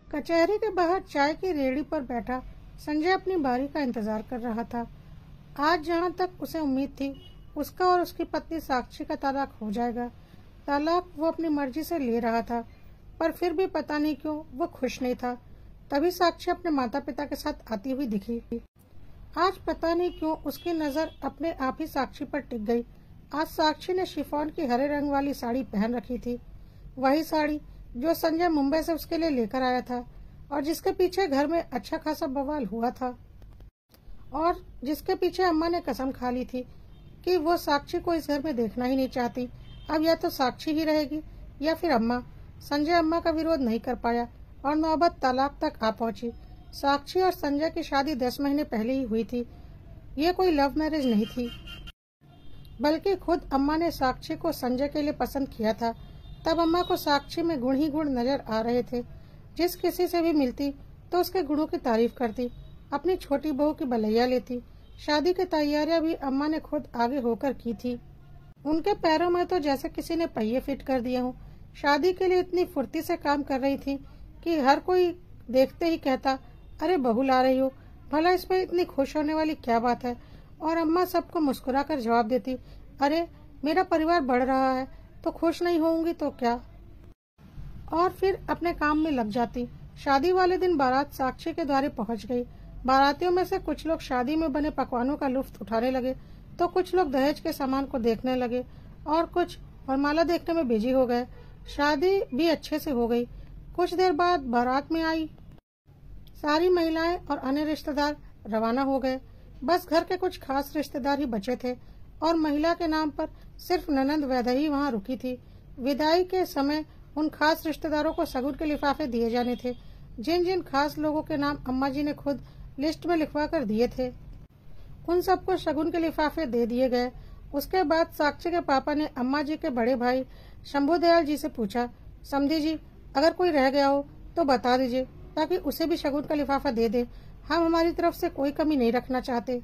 कचहरी के बाहर चाय की रेहड़ी पर बैठा संजय अपनी बारी का इंतजार कर रहा था। आज जहां तक उसे उम्मीद थी उसका और उसकी पत्नी साक्षी का तलाक हो जाएगा। तलाक वो अपनी मर्जी से ले रहा था, पर फिर भी पता नहीं क्यों वो खुश नहीं था। तभी साक्षी अपने माता पिता के साथ आती हुई दिखी। आज पता नहीं क्यों उसकी नजर अपने आप ही साक्षी पर टिक गई। आज साक्षी ने शिफॉन की हरे रंग वाली साड़ी पहन रखी थी, वही साड़ी जो संजय मुंबई से उसके लिए लेकर आया था और जिसके पीछे घर में अच्छा खासा बवाल हुआ था और जिसके पीछे अम्मा ने कसम खा ली थी कि वो साक्षी को इस घर में देखना ही नहीं चाहती। अब या तो साक्षी ही रहेगी या फिर अम्मा। संजय अम्मा का विरोध नहीं कर पाया और नौबत तलाक तक आ पहुंची। साक्षी और संजय की शादी 10 महीने पहले ही हुई थी। ये कोई लव मैरिज नहीं थी, बल्कि खुद अम्मा ने साक्षी को संजय के लिए पसंद किया था। तब अम्मा को साक्षी में गुण ही गुण नजर आ रहे थे। जिस किसी से भी मिलती तो उसके गुणों की तारीफ करती, अपनी छोटी बहू की भलैया लेती। शादी की तैयारियां भी अम्मा ने खुद आगे होकर की थी। उनके पैरों में तो जैसे किसी ने पहिए फिट कर दिए हों। शादी के लिए इतनी फुर्ती से काम कर रही थी कि हर कोई देखते ही कहता, अरे बहू ला रही हो, भला इसमें इतनी खुश होने वाली क्या बात है। और अम्मा सबको मुस्कुराकर जवाब देती, अरे मेरा परिवार बढ़ रहा है तो खुश नहीं होंगी तो क्या। और फिर अपने काम में लग जाती। शादी वाले दिन बारात साक्षी के द्वारे पहुंच गई। बारातियों में से कुछ लोग शादी में बने पकवानों का लुत्फ उठाने लगे तो कुछ लोग दहेज के सामान को देखने लगे और कुछ वरमाला देखने में बिजी हो गए। शादी भी अच्छे से हो गई। कुछ देर बाद बारात में आई सारी महिलाएं और अन्य रिश्तेदार रवाना हो गए। बस घर के कुछ खास रिश्तेदार ही बचे थे और महिला के नाम पर सिर्फ ननंद वैदेही वहां रुकी थी। विदाई के समय उन खास रिश्तेदारों को शगुन के लिफाफे दिए जाने थे। जिन जिन खास लोगों के नाम अम्मा जी ने खुद लिस्ट में लिखवा कर दिए थे, उन सबको शगुन के लिफाफे दे दिए गए। उसके बाद साक्षी के पापा ने अम्मा जी के बड़े भाई शंभू दयाल जी से पूछा, समधी जी अगर कोई रह गया हो तो बता दीजिए ताकि उसे भी शगुन का लिफाफा दे दे। हम हमारी तरफ से कोई कमी नहीं रखना चाहते।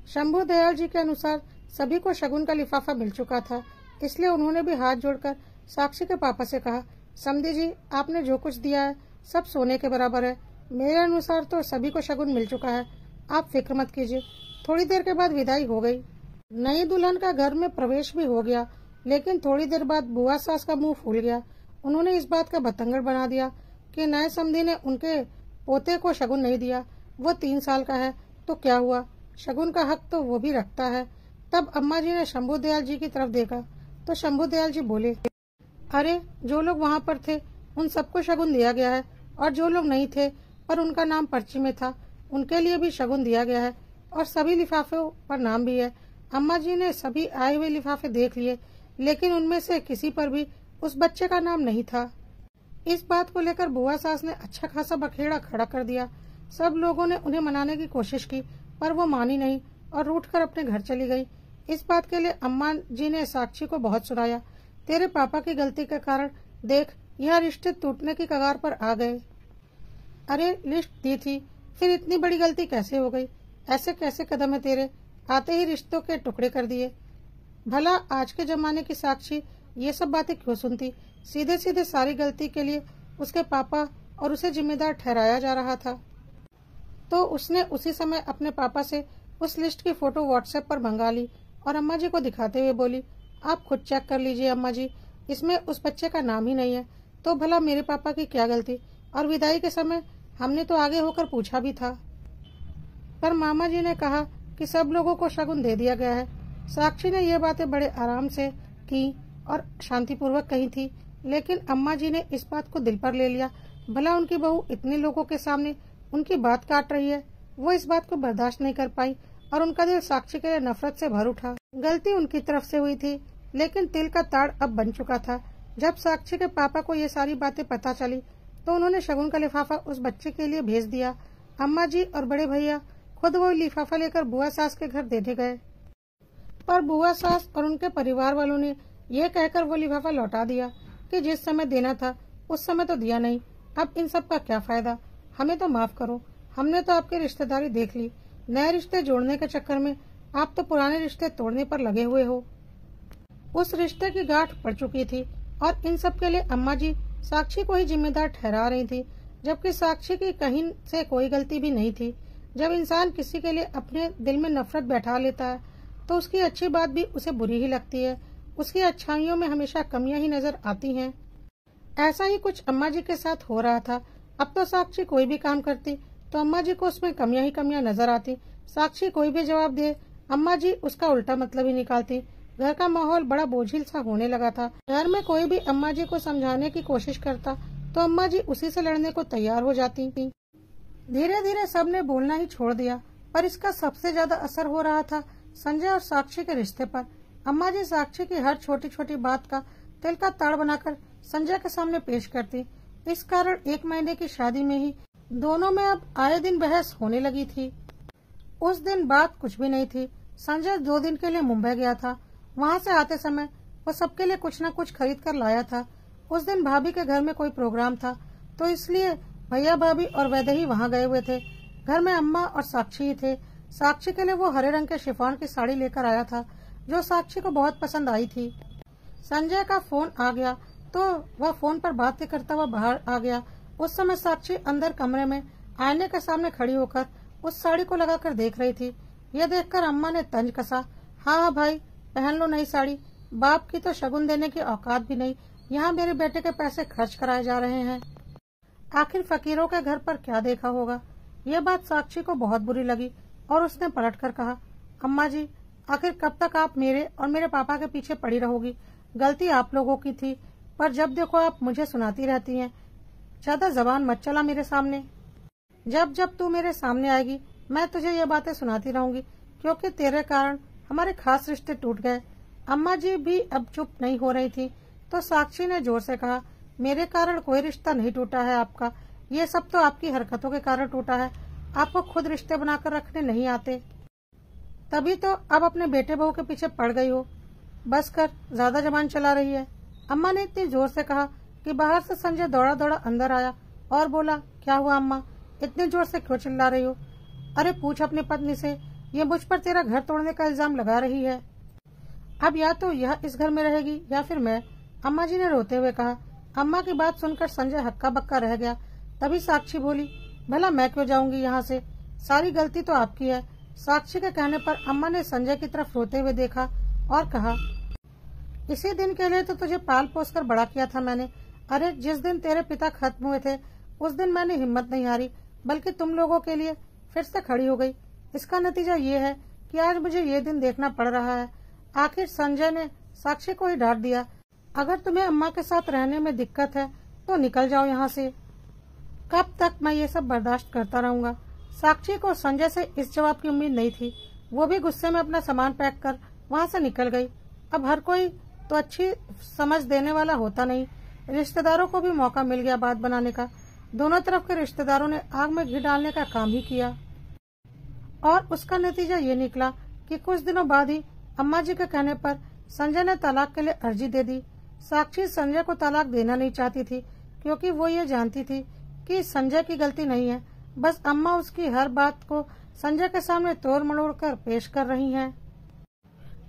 शंभू दयाल जी के अनुसार सभी को शगुन का लिफाफा मिल चुका था, इसलिए उन्होंने भी हाथ जोड़कर साक्षी के पापा से कहा, समधी जी आपने जो कुछ दिया है सब सोने के बराबर है। मेरे अनुसार तो सभी को शगुन मिल चुका है, आप फिक्र मत कीजिए। थोड़ी देर के बाद विदाई हो गई। नई दुल्हन का घर में प्रवेश भी हो गया, लेकिन थोड़ी देर बाद बुआ सास का मुंह फूल गया। उन्होंने इस बात का बतंगड़ बना दिया कि नए समधी ने उनके पोते को शगुन नहीं दिया। वो 3 साल का है तो क्या हुआ, शगुन का हक तो वो भी रखता है। तब अम्मा जी ने शंभू दयाल जी की तरफ देखा तो शंभू दयाल जी बोले, अरे जो लोग वहाँ पर थे उन सबको शगुन दिया गया है और जो लोग नहीं थे पर उनका नाम पर्ची में था उनके लिए भी शगुन दिया गया है और सभी लिफाफों पर नाम भी है। अम्मा जी ने सभी आए हुए लिफाफे देख लिए, लेकिन उनमें से किसी पर भी उस बच्चे का नाम नहीं था। इस बात को लेकर बुआ सास ने अच्छा खासा बखेड़ा खड़ा कर दिया। सब लोगों ने उन्हें मनाने की कोशिश की पर वो मानी नहीं और रूठकर अपने घर चली गई। इस बात के लिए अम्मा जी ने साक्षी को बहुत सुनाया, तेरे पापा की गलती के कारण देख यह रिश्ते टूटने की कगार पर आ गए। अरे लिस्ट दी थी, फिर इतनी बड़ी गलती कैसे हो गई? ऐसे कैसे कदम है तेरे, आते ही रिश्तों के टुकड़े कर दिए। भला आज के जमाने की साक्षी ये सब बातें क्यों सुनती? सीधे सीधे सारी गलती के लिए उसके पापा और उसे जिम्मेदार ठहराया जा रहा था। तो उसने उसी समय अपने पापा से उस लिस्ट की फोटो व्हाट्सएप पर मंगा ली और अम्मा जी को दिखाते हुए बोली, आप खुद चेक कर लीजिए अम्मा जी, इसमें उस बच्चे का नाम ही नहीं है। तो भला मेरे पापा की क्या गलती? और विदाई के समय हमने तो आगे होकर पूछा भी था, पर मामा जी ने कहा कि सब लोगों को शगुन दे दिया गया है। साक्षी ने ये बातें बड़े आराम से की और शांतिपूर्वक कही थी, लेकिन अम्मा जी ने इस बात को दिल पर ले लिया। भला उनकी बहू इतने लोगों के सामने उनकी बात काट रही है। वो इस बात को बर्दाश्त नहीं कर पाई और उनका दिल साक्षी के लिए नफरत से भर उठा। गलती उनकी तरफ से हुई थी, लेकिन तिल का ताड़ अब बन चुका था। जब साक्षी के पापा को ये सारी बातें पता चली तो उन्होंने शगुन का लिफाफा उस बच्चे के लिए भेज दिया। अम्मा जी और बड़े भैया खुद वो लिफाफा लेकर बुआ सास के घर देने गए, पर बुआ सास और उनके परिवार वालों ने ये कहकर वो लिफाफा लौटा दिया कि जिस समय देना था उस समय तो दिया नहीं। अब इन सब का क्या फायदा? हमें तो माफ करो, हमने तो आपकी रिश्तेदारी देख ली। नए रिश्ते जोड़ने के चक्कर में आप तो पुराने रिश्ते तोड़ने पर लगे हुए हो। उस रिश्ते की गांठ पड़ चुकी थी और इन सब के लिए अम्मा जी साक्षी को ही जिम्मेदार ठहरा रही थी। जबकि साक्षी की कहीं से कोई गलती भी नहीं थी। जब इंसान किसी के लिए अपने दिल में नफरत बैठा लेता है तो उसकी अच्छी बात भी उसे बुरी ही लगती है। उसकी अच्छाइयों में हमेशा कमियां ही नजर आती हैं। ऐसा ही कुछ अम्मा जी के साथ हो रहा था। अब तो साक्षी कोई भी काम करती तो अम्मा जी को उसमें कमियां ही कमियां नजर आती। साक्षी कोई भी जवाब दे, अम्मा जी उसका उल्टा मतलब ही निकालती। घर का माहौल बड़ा बोझिल सा होने लगा था। घर में कोई भी अम्मा जी को समझाने की कोशिश करता तो अम्मा जी उसी से लड़ने को तैयार हो जाती थी। धीरे धीरे सबने बोलना ही छोड़ दिया, पर इसका सबसे ज्यादा असर हो रहा था संजय और साक्षी के रिश्ते पर। अम्मा जी साक्षी की हर छोटी छोटी बात का तिल का ताड़ बनाकर संजय के सामने पेश करती। इस कारण 1 महीने की शादी में ही दोनों में अब आए दिन बहस होने लगी थी। उस दिन बात कुछ भी नहीं थी। संजय 2 दिन के लिए मुंबई गया था। वहाँ से आते समय वो सबके लिए कुछ न कुछ खरीद कर लाया था। उस दिन भाभी के घर में कोई प्रोग्राम था तो इसलिए भैया भाभी और वैदेही वहाँ गए हुए थे। घर में अम्मा और साक्षी ही थे। साक्षी के लिए वो हरे रंग के शिफॉन की साड़ी लेकर आया था जो साक्षी को बहुत पसंद आई थी। संजय का फोन आ गया तो वह फोन पर बातें करता हुआ बाहर आ गया। उस समय साक्षी अंदर कमरे में आईने के सामने खड़ी होकर उस साड़ी को लगाकर देख रही थी। यह देखकर अम्मा ने तंज कसा, हाँ भाई पहन लो नई साड़ी। बाप की तो शगुन देने की औकात भी नहीं, यहाँ मेरे बेटे के पैसे खर्च कराए जा रहे हैं। आखिर फकीरों के घर पर क्या देखा होगा। यह बात साक्षी को बहुत बुरी लगी और उसने पलटकर कहा, अम्मा जी आखिर कब तक आप मेरे और मेरे पापा के पीछे पड़ी रहोगी। गलती आप लोगों की थी, पर जब देखो आप मुझे सुनाती रहती हैं। ज्यादा जबान मत चला मेरे सामने। जब जब तू मेरे सामने आएगी मैं तुझे ये बातें सुनाती रहूंगी, क्योंकि तेरे कारण हमारे खास रिश्ते टूट गए। अम्मा जी भी अब चुप नहीं हो रही थी तो साक्षी ने जोर से कहा, मेरे कारण कोई रिश्ता नहीं टूटा है आपका, ये सब तो आपकी हरकतों के कारण टूटा है। आपको खुद रिश्ते बनाकर रखने नहीं आते, तभी तो अब अपने बेटे बहू के पीछे पड़ गई हो। बस कर, ज्यादा जबान चला रही है। अम्मा ने इतनी जोर से कहा कि बाहर से संजय दौड़ा दौड़ा अंदर आया और बोला, क्या हुआ अम्मा, इतनी जोर से क्यों चिल्ला रही हो? अरे पूछ अपनी पत्नी से, ये मुझ पर तेरा घर तोड़ने का इल्जाम लगा रही है। अब या तो यह इस घर में रहेगी या फिर मैं, अम्मा जी ने रोते हुए कहा। अम्मा की बात सुनकर संजय हक्का बक्का रह गया। तभी साक्षी बोली, भला मैं क्यों जाऊंगी यहाँ से, सारी गलती तो आपकी है। साक्षी के कहने पर अम्मा ने संजय की तरफ रोते हुए देखा और कहा, इसी दिन के लिए तो तुझे पाल पोस कर बड़ा किया था मैंने। अरे जिस दिन तेरे पिता खत्म हुए थे उस दिन मैंने हिम्मत नहीं हारी, बल्कि तुम लोगों के लिए फिर से खड़ी हो गई। इसका नतीजा ये है कि आज मुझे ये दिन देखना पड़ रहा है। आखिर संजय ने साक्षी को ही डांट दिया। अगर तुम्हें अम्मा के साथ रहने में दिक्कत है तो निकल जाओ यहाँ से। कब तक मैं ये सब बर्दाश्त करता रहूंगा। साक्षी को संजय से इस जवाब की उम्मीद नहीं थी। वो भी गुस्से में अपना सामान पैक कर वहाँ से निकल गई। अब हर कोई तो अच्छी समझ देने वाला होता नहीं। रिश्तेदारों को भी मौका मिल गया बात बनाने का। दोनों तरफ के रिश्तेदारों ने आग में घी डालने का काम ही किया और उसका नतीजा ये निकला कि कुछ दिनों बाद ही अम्मा जी के कहने पर संजय ने तलाक के लिए अर्जी दे दी। साक्षी संजय को तलाक देना नहीं चाहती थी, क्योंकि वो ये जानती थी कि संजय की गलती नहीं है, बस अम्मा उसकी हर बात को संजय के सामने तोड़ मड़ोड़ कर पेश कर रही हैं।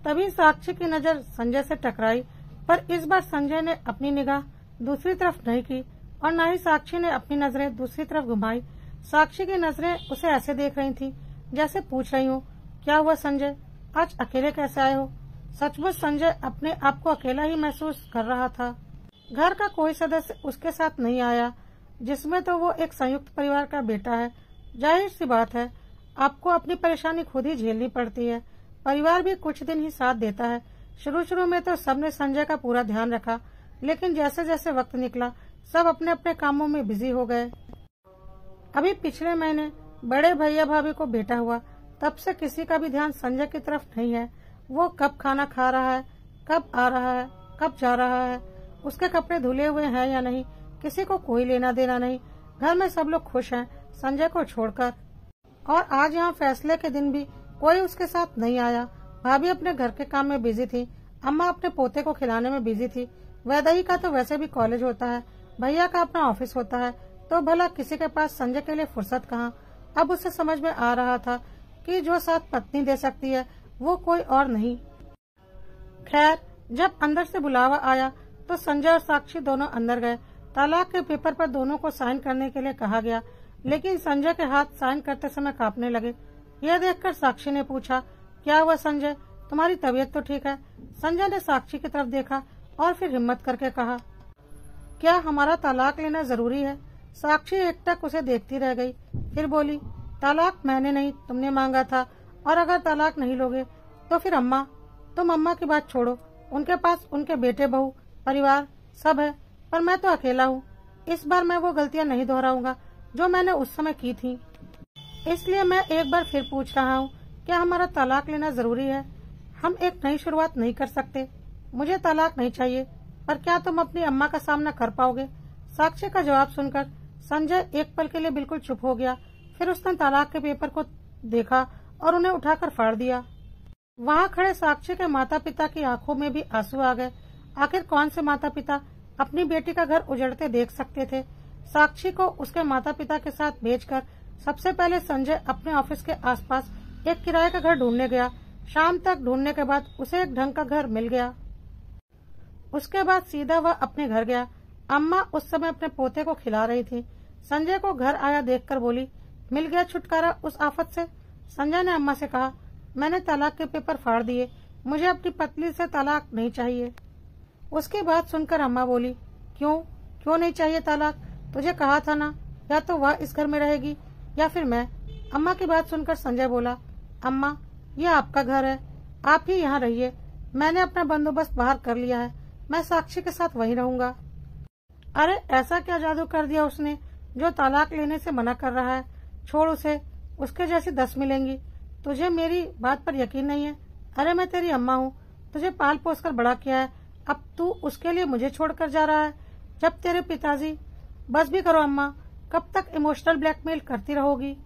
तभी साक्षी की नजर संजय से टकराई, पर इस बार संजय ने अपनी निगाह दूसरी तरफ नहीं की और न ही साक्षी ने अपनी नजरें दूसरी तरफ घुमाई। साक्षी की नजरें उसे ऐसे देख रही थी जैसे पूछ रही हो, क्या हुआ संजय, आज अकेले कैसे आए हो? सचमुच संजय अपने आप को अकेला ही महसूस कर रहा था। घर का कोई सदस्य उसके साथ नहीं आया, जिसमें तो वो एक संयुक्त परिवार का बेटा है। जाहिर सी बात है, आपको अपनी परेशानी खुद ही झेलनी पड़ती है। परिवार भी कुछ दिन ही साथ देता है। शुरू में तो सबने संजय का पूरा ध्यान रखा, लेकिन जैसे जैसे वक्त निकला सब अपने अपने कामों में बिजी हो गए। अभी पिछले महीने बड़े भैया भाभी को बेटा हुआ, तब से किसी का भी ध्यान संजय की तरफ नहीं है। वो कब खाना खा रहा है, कब आ रहा है, कब जा रहा है, उसके कपड़े धुले हुए हैं या नहीं, किसी को कोई लेना देना नहीं। घर में सब लोग खुश हैं संजय को छोड़कर। और आज यहाँ फैसले के दिन भी कोई उसके साथ नहीं आया। भाभी अपने घर के काम में बिजी थी, अम्मा अपने पोते को खिलाने में बिजी थी। वैदेही का तो वैसे भी कॉलेज होता है, भैया का अपना ऑफिस होता है, तो भला किसी के पास संजय के लिए फुर्सत कहाँ। अब उसे समझ में आ रहा था कि जो साथ पत्नी दे सकती है वो कोई और नहीं। खैर, जब अंदर से बुलावा आया तो संजय और साक्षी दोनों अंदर गए। तलाक के पेपर पर दोनों को साइन करने के लिए कहा गया, लेकिन संजय के हाथ साइन करते समय कांपने लगे। यह देखकर साक्षी ने पूछा, क्या हुआ संजय, तुम्हारी तबीयत तो ठीक है? संजय ने साक्षी की तरफ देखा और फिर हिम्मत करके कहा, क्या हमारा तलाक लेना जरूरी है? साक्षी एकटक उसे देखती रह गई, फिर बोली, तलाक मैंने नहीं तुमने मांगा था, और अगर तलाक नहीं लोगे तो फिर अम्मा, तुम अम्मा की बात छोड़ो, उनके पास उनके बेटे बहू परिवार सब है, पर मैं तो अकेला हूँ। इस बार मैं वो गलतियाँ नहीं दोहराऊंगा जो मैंने उस समय की थी। इसलिए मैं एक बार फिर पूछ रहा हूँ, क्या हमारा तलाक लेना जरूरी है? हम एक नई शुरुआत नहीं कर सकते? मुझे तलाक नहीं चाहिए, पर क्या तुम अपनी अम्मा का सामना कर पाओगे? साक्षी का जवाब सुनकर संजय एक पल के लिए बिल्कुल चुप हो गया। फिर उसने तलाक के पेपर को देखा और उन्हें उठाकर फाड़ दिया। वहाँ खड़े साक्षी के माता पिता की आंखों में भी आंसू आ गए। आखिर कौन से माता पिता अपनी बेटी का घर उजड़ते देख सकते थे? साक्षी को उसके माता पिता के साथ भेजकर सबसे पहले संजय अपने ऑफिस के आसपास एक किराए का घर ढूंढने गया। शाम तक ढूंढने के बाद उसे एक ढंग का घर मिल गया। उसके बाद सीधा वह अपने घर गया। अम्मा उस समय अपने पोते को खिला रही थी। संजय को घर आया देखकर बोली, मिल गया छुटकारा उस आफत से? संजय ने अम्मा से कहा, मैंने तलाक के पेपर फाड़ दिए, मुझे अपनी पत्नी से तलाक नहीं चाहिए। उसकी बात सुनकर अम्मा बोली, क्यों नहीं चाहिए तलाक? तुझे कहा था ना, या तो वह इस घर में रहेगी या फिर मैं। अम्मा की बात सुनकर संजय बोला, अम्मा ये आपका घर है, आप ही यहाँ रहिए, मैंने अपना बंदोबस्त बाहर कर लिया है, मैं साक्षी के साथ वहीं रहूंगा। अरे ऐसा क्या जादू कर दिया उसने जो तलाक लेने से मना कर रहा है? छोड़ उसे, उसके जैसी 10 मिलेंगी। तुझे मेरी बात पर यकीन नहीं है? अरे मैं तेरी अम्मा हूँ, तुझे पाल पोस कर बड़ा किया है, अब तू उसके लिए मुझे छोड़कर जा रहा है? जब तेरे पिताजी, बस भी करो अम्मा, कब तक इमोशनल ब्लैकमेल करती रहोगी?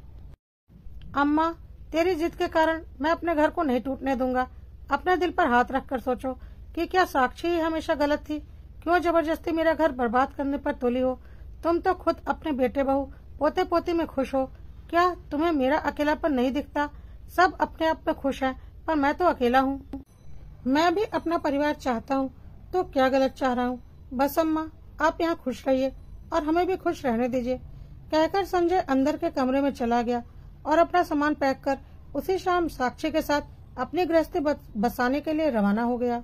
अम्मा तेरी जिद के कारण मैं अपने घर को नहीं टूटने दूंगा। अपने दिल पर हाथ रखकर सोचो कि क्या साक्षी ही हमेशा गलत थी? क्यों जबरदस्ती मेरा घर बर्बाद करने पर तुली हो? तुम तो खुद अपने बेटे बहू पोते पोती में खुश हो, क्या तुम्हें मेरा अकेलापन नहीं दिखता? सब अपने आप में खुश हैं, पर मैं तो अकेला हूँ। मैं भी अपना परिवार चाहता हूँ, तो क्या गलत चाह रहा हूँ? बस अम्मा आप यहाँ खुश रहिए और हमें भी खुश रहने दीजिए। कहकर संजय अंदर के कमरे में चला गया और अपना सामान पैक कर उसी शाम साक्षी के साथ अपनी गृहस्थी बसाने के लिए रवाना हो गया।